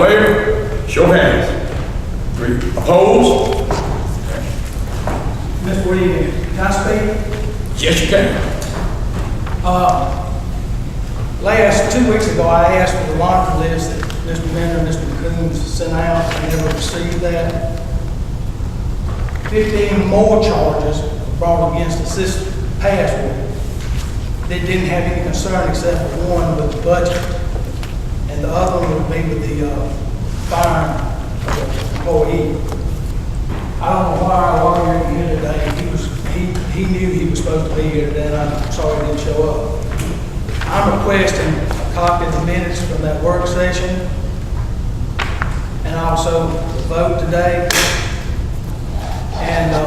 favor? Show of hands. 3 opposed? Mr. Williams, can I speak? Yes, you can. Last 2 weeks ago, I asked for the laundry list that Mr. Bender and Mr. McCombs sent out. I never received that. 15 more charges were brought against the system past week that didn't have any concern except for one with the budget. And the other one would be with the fire employee. I don't know why our lawyer isn't here today. He knew he was supposed to be here today, and I'm sorry he didn't show up. I'm requesting a copy of the minutes from that work session, and also the vote today. And I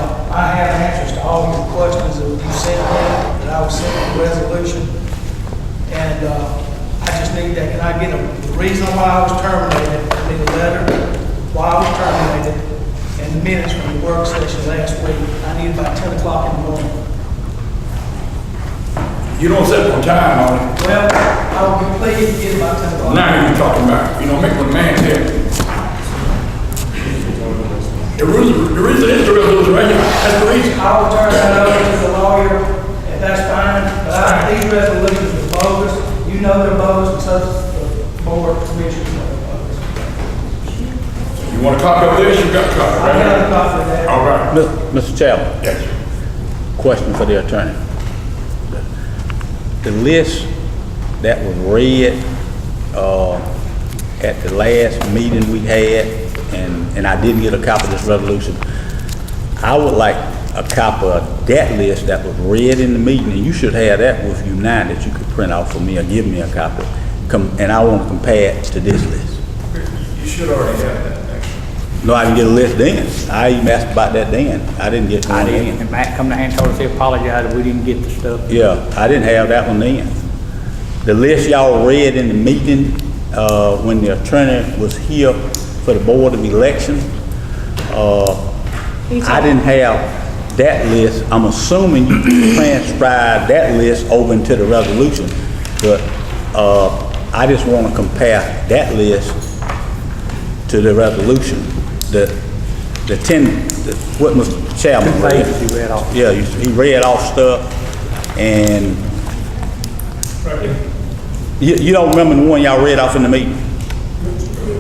have answers to all your questions that you sent me, that I was sent in the resolution. And I just need that. Can I get the reason why I was terminated? I need a letter why I was terminated, and the minutes from the work session last week. I need about 10 o'clock in the morning. You don't set one time on it. Well, I will be pleased to get about 10 o'clock. Now you're talking about, make one man's head. The reason is the resolution, right? That's the reason. I will turn that over to the lawyer, if that's fine. But these resolutions are bogus. You know they're bogus, and so does the board of commissioners know they're bogus. You want a copy of this? You got a copy, right? I got a copy of that. All right. Mr. Chairman, Yes. question for the attorney. The list that was read at the last meeting we had, and I didn't get a copy of this resolution, I would like a copy of that list that was read in the meeting, and you should have that with you now that you could print out for me or give me a copy. And I want to compare it to this list. You should already have that, actually. No, I didn't get a list then. I even asked about that then. I didn't get one I then. didn't. And Matt come down and told us he apologized that we didn't get the stuff. Yeah, I didn't have that one then. The list y'all read in the meeting, when the attorney was here for the Board of Elections, I didn't have that list. I'm assuming you transcribed that list over into the resolution, but I just want to compare that list to the resolution. The 10, what Mr. Chairman read. He read off. Yeah, he read off stuff, and you don't remember the one y'all read off in the meeting?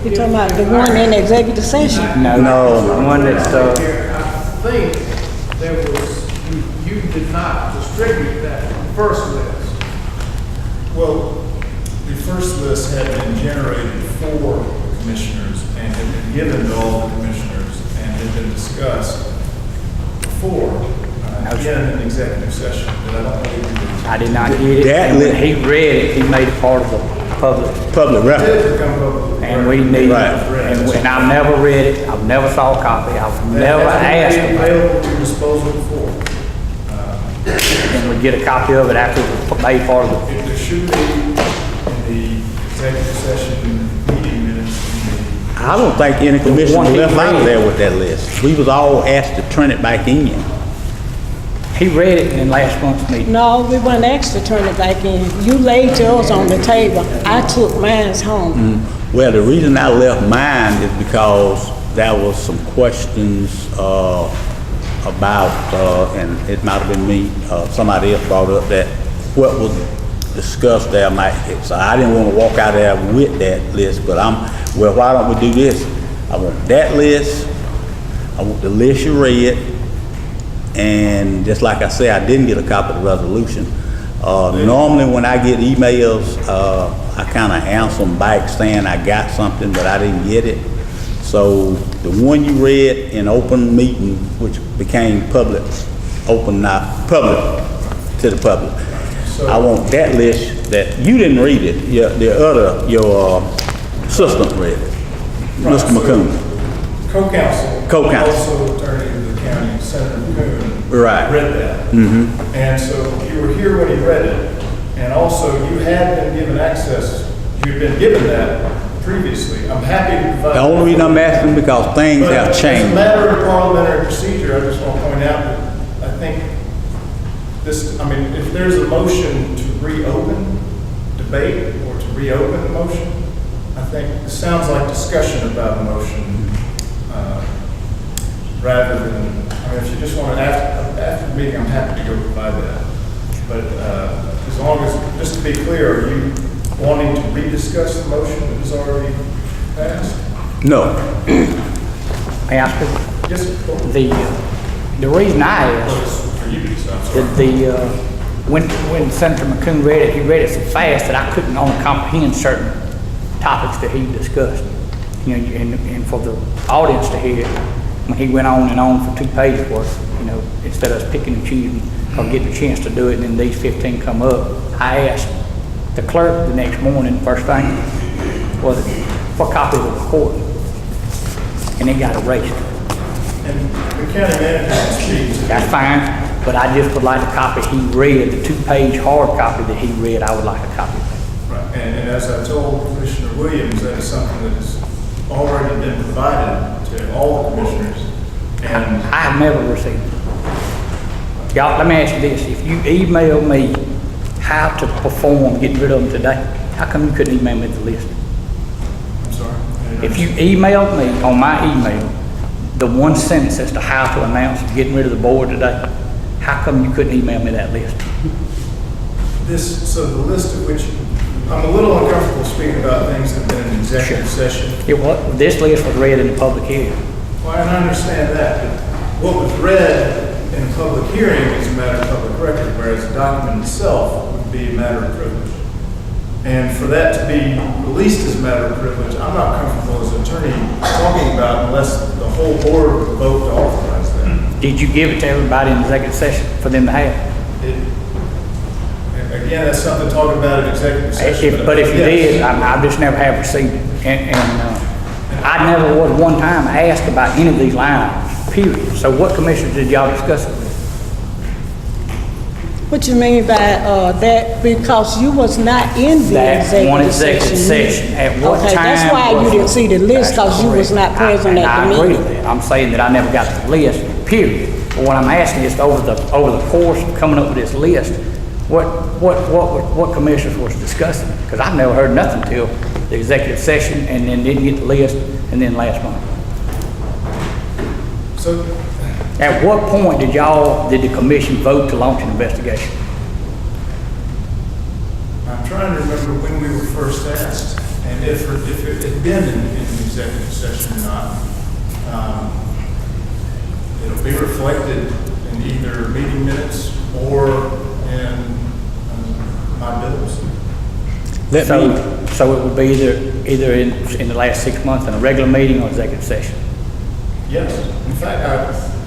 You're talking about the one in the executive session? No, the one that's, I think there was, you did not distribute that first list. Well, the first list had been generated for the commissioners and had been given to all the commissioners and had been discussed before, again, in an executive session, but I don't believe you did. I did not get it. That And when list- he read it, he made it part of the Public It record. did become public. and we need, Right. and I've never read it, I've never saw a copy, I've never That's asked been about it. available to disposal before. Can we get a copy of it after it's made part of the, There should be in the executive session meeting minutes. I don't think any commissioner one he left out of read. there with that list. We was all asked to turn it back in. he read it in last month's meeting. No, we weren't asked to turn it back in. You laid yours on the table. I took mine home. Well, the reason I left mine is because there was some questions about, and it might have been me, somebody else brought up that what was discussed there might, so I didn't want to walk out there with that list, but well, why don't we do this? I want that list, I want the list you read, and just like I said, I didn't get a copy of the resolution. Normally when I get emails, I kind of answer them back saying I got something, but I didn't get it. So the one you read in open meeting, which became public, open now, public to the public. I want that list that, you didn't read it, your assistant read it, Mr. McCombs. Co-counsel. Co-counsel. Also attorney of the county, Senator McCombs. Right. Read that. Mm-hmm. And so you were here when he read it, and also you had been given access, you'd been given that previously. I'm happy to provide. The only reason I'm asking because things But have as a changed. matter of parliamentary procedure, I just want to point out that I think this, I mean, if there's a motion to reopen debate or to reopen the motion, I think it sounds like discussion about a motion, rather than, I mean, if you just want to, after the meeting, I'm happy to go provide that. But as long as, just to be clear, are you wanting to rediscuss the motion that was already passed? No. May I ask you? Yes, sir. The reason I asked, It's for you to decide. when Senator McCoon read it, he read it so fast that I couldn't only comprehend certain topics that he discussed. You know, and for the audience to hear it, when he went on and on for 2 pages worth, you know, instead of us picking and choosing or getting a chance to do it, and then these 15 come up, I asked the clerk the next morning, first thing, was for a copy of the recording, and it got erased. And the county manager can speak to That's fine, but I just would like a copy he read, the 2-page hard copy that he read, I would like a copy of that. Right. And as I told Commissioner Williams, that is something that has already been provided to all the commissioners. And I have never received it. Y'all, let me ask you this, if you email me how to perform getting rid of them today, how come you couldn't email me the list? I'm sorry. I didn't If you emailed me on my email, the one sentence as to how to announce getting rid of the board today, how come you couldn't email me that list? So the list of which, I'm a little uncomfortable speaking about things that have been in executive session. This list was read in the public hearing. Well, and I understand that, but what was read in a public hearing is a matter of public record, whereas the document itself would be a matter of privilege. And for that to be released as a matter of privilege, I'm not comfortable as an attorney talking about unless the whole board would vote to authorize that. Did you give it to everybody in executive session for them to have? Again, that's something to talk about in executive session. But if you yes. did, I just never have received it. And I never was one time asked about any of these line items, period. So what commissioners did y'all discuss it with? What you mean by that? Because you was not in the That one executive executive session. session, at what time? Okay, that's why you was didn't it? see the list, because you was not present And at the I agree meeting. with that. I'm saying that I never got the list, period. But what I'm asking is over the course of coming up with this list, what commissioners was discussing? Because I've never heard nothing till the executive session and then didn't get the list and then last month. So, At what point did the commission vote to launch an investigation? I'm trying to remember when we were first asked, and if it had been in an executive session or not. It'll be reflected in either meeting minutes or in my bills. So it would be either in the last 6 months in a regular meeting or executive session? Yes. In fact,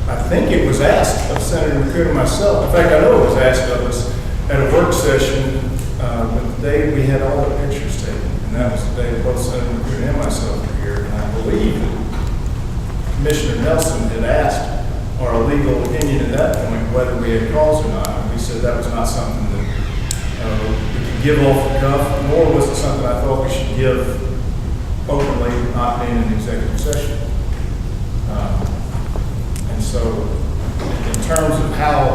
I think it was asked of Senator McCoon and myself. In fact, I know it was asked of us at a work session the day we had all the pictures taken. And that was the day that both Senator McCoon and myself were here. And I believe that Commissioner Nelson had asked our legal opinion at that point whether we had cause or not. And we said that was not something that we could give off the cuff, nor was it something I thought we should give openly, not being in executive session. And so, in terms of how,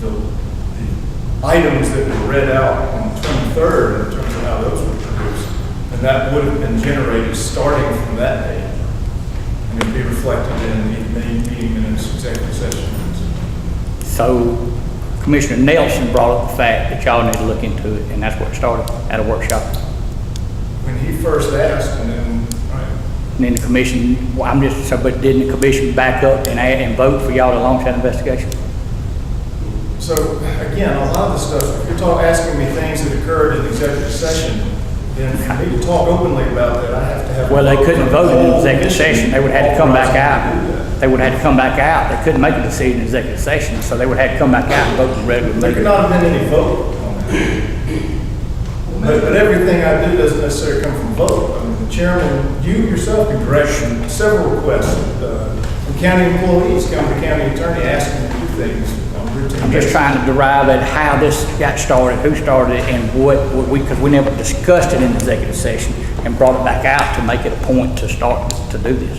the items that were read out on the 23rd, in terms of how those were produced, and that would have been generated starting from that date, and it would be reflected in the meeting minutes, executive session minutes. So Commissioner Nelson brought up the fact that y'all need to look into it, and that's what started at a workshop. When he first asked, and then, right, And then the commission, but didn't the commission back up and vote for y'all to launch that investigation? so again, a lot of the stuff, if you're asking me things that occurred in executive session, then for me to talk openly about that, I have to have. Well, they couldn't vote in the executive commission session. They would have had to come back authorized to do out. that. They would have had to come back out. They couldn't make a decision in executive session, so they would have had to come back out and vote in regular There could meeting. not have been any vote on that. But everything I do doesn't necessarily come from vote. I mean, the chairman, you yourself can correct several requests from county employees, come to county attorney asking to do things on a routine I'm just basis. trying to derive at how this got started, who started it, and because we never discussed it in executive session and brought it back out to make it a point to start to do this.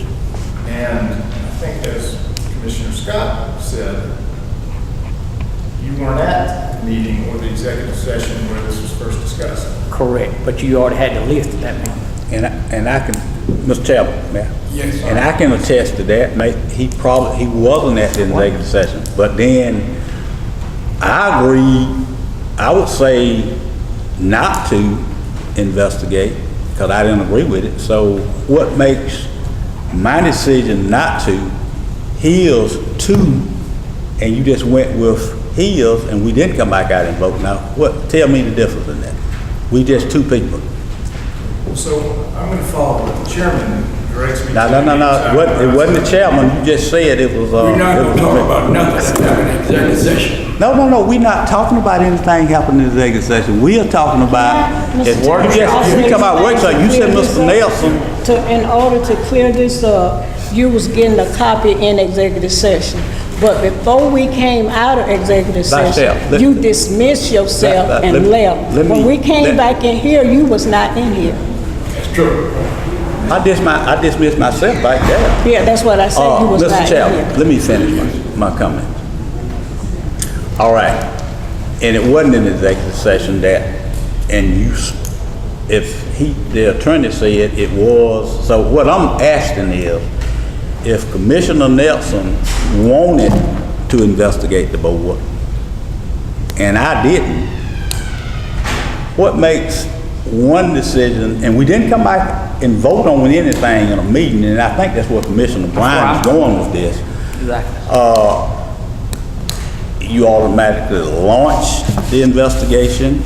And I think as Commissioner Scott said, you weren't at the meeting or the executive session where this was first discussed. Correct, but you already had the list at that meeting. And I can, Mr. Chairman, yeah. Yes. And I can attest to that, mate, he wasn't at the executive session, but then I agree, I would say not to investigate, because I didn't agree with it, so what makes my decision not to, his to, and you just went with his, and we didn't come back out and vote. Now, tell me the difference in that. We just two people. So I'm going to follow what the chairman directs me to. No, it wasn't the chairman, you just said it was, We're not going to talk about nothing that's happening in executive session. No, we're not talking about anything happening in the executive session. We are talking about, Mr. you come out work session, you said Mr. Nelson. In order to clear this up, you was getting a copy in executive session. But before we came out of executive session, you dismissed yourself and left. When we came back in here, you was not in here. That's true. I dismissed myself back there. Yeah, that's what I said, you was not Mr. in Chairman, here. let me finish my comment. All right, and it wasn't in the executive session the attorney said it was, so what I'm asking is, if Commissioner Nelson wanted to investigate the board, and I didn't, what makes one decision, and we didn't come back and vote on anything in a meeting, and I think that's where Commissioner Bryan is going with this. Exactly. You automatically launch the investigation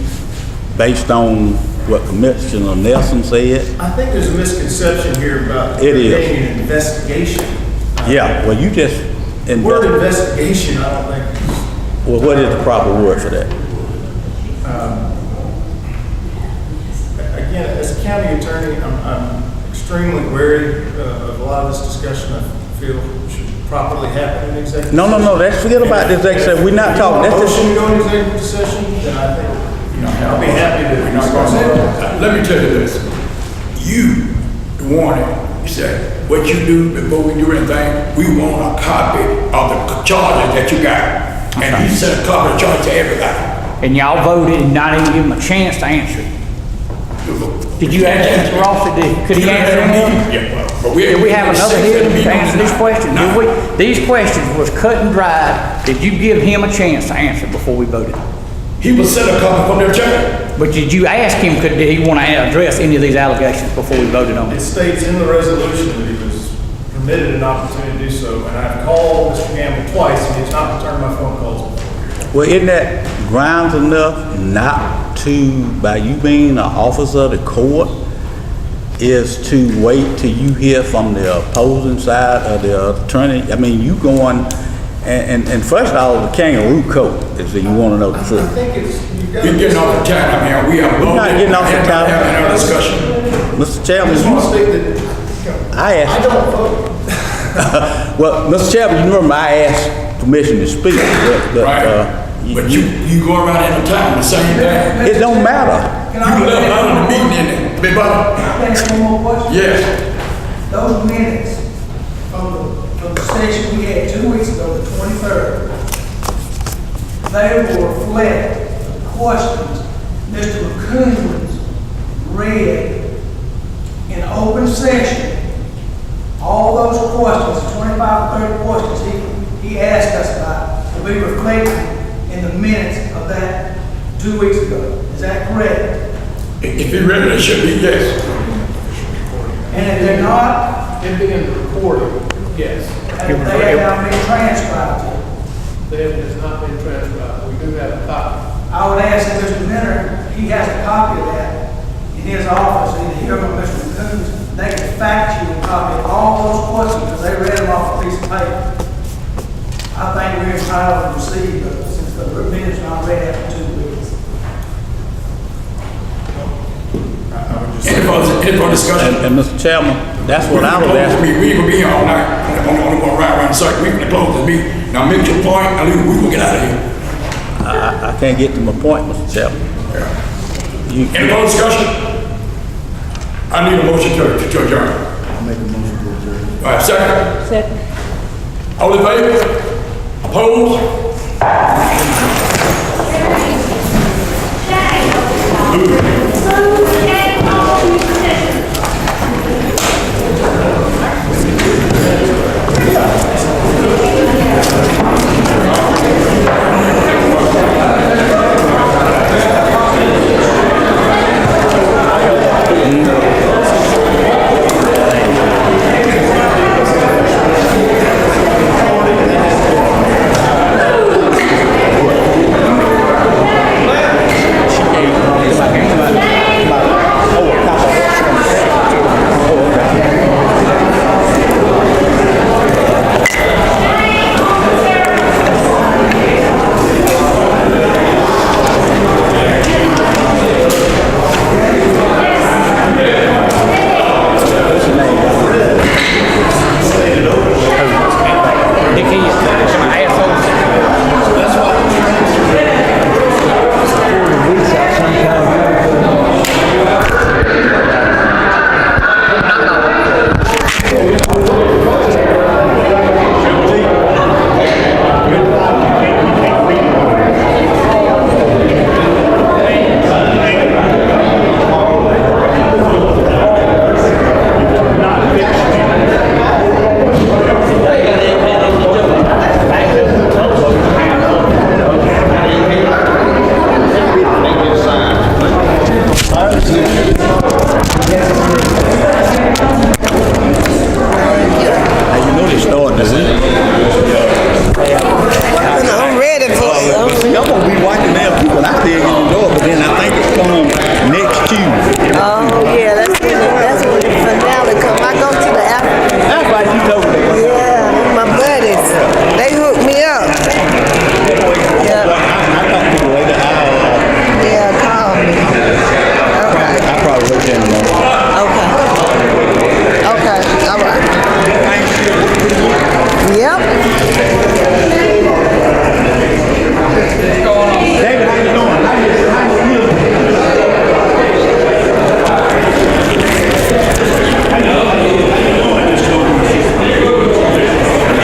based on what Commissioner Nelson said. I think there's a misconception here about It is. being an investigation. Yeah, well, you just, The word investigation, I don't think is well, what is the proper word for that? again, as a county attorney, I'm extremely wary of a lot of this discussion. I feel should properly happen in executive. No, let's forget about this executive session. We're not talking, If that's you just, want a motion to go into executive session, then I think, I'll be happy to discuss it. Let me tell you this. You wanted, you said, what you do before we do anything, we want a copy of the charges that you got. And he sent a copy of the charge to everybody. And y'all voted and not even give him a chance to answer it. Did you ask Mr. Ross, could he answer them? Yeah, well, but Did we have another hearing to answer these questions? No. Did we? These questions was cut and dried. Did you give him a chance to answer before we voted? He was sent a copy from their check. But did you ask him, did he want to address any of these allegations before we voted on It it? states in the resolution that he was permitted an opportunity to do so, and I've called Mr. Gamble twice, and he's not returned my phone calls before. well, isn't that grounds enough not to, by you being an officer of the court, is to wait till you hear from the opposing side of the attorney? I mean, you going, and first of all, the kangaroo court, if you want to know the I truth. think it's, you've got. We're getting off the time, I mean, we have. We're not getting off the time. Having our discussion. Mr. I Chairman, just want to state that, I I asked, don't vote. well, Mr. Chairman, you remember I asked permission to speak, but, Right. But you go around any time, the same thing. it don't matter. You left out of the meeting, didn't it? Big brother? Can I ask one more question? Yes. Those minutes from the session we had 2 weeks ago, the 23rd, they will reflect the questions Mr. McCoons read in open session. All those questions, 25 or 30 questions he asked us about, will be reflected in the minutes of that 2 weeks ago. Is that correct? If he read it, it should be yes. And if they're not, It being recorded, yes. and if they have not been transcribed, That has not been transcribed. We do have a copy. I would ask that Mr. Minner, he has a copy of that in his office, either here or Mr. McCombs, they can fact you a copy of all those questions, because they read them off a piece of paper. I think we're entitled to receive those, since the minutes are not read after 2 weeks. I would just Any further discussion? And Mr. Chairman, that's what I was asking. We ain't gonna be here all night, only gonna ride around the circle, we gonna close the meeting. Now make your point, and we gonna get out of here. I can't get to my point, Mr. Chairman. You- Any further discussion? I need a motion to adjourn. I'll make a motion to adjourn. All right, second. Second. All in favor? Opposed? Yep.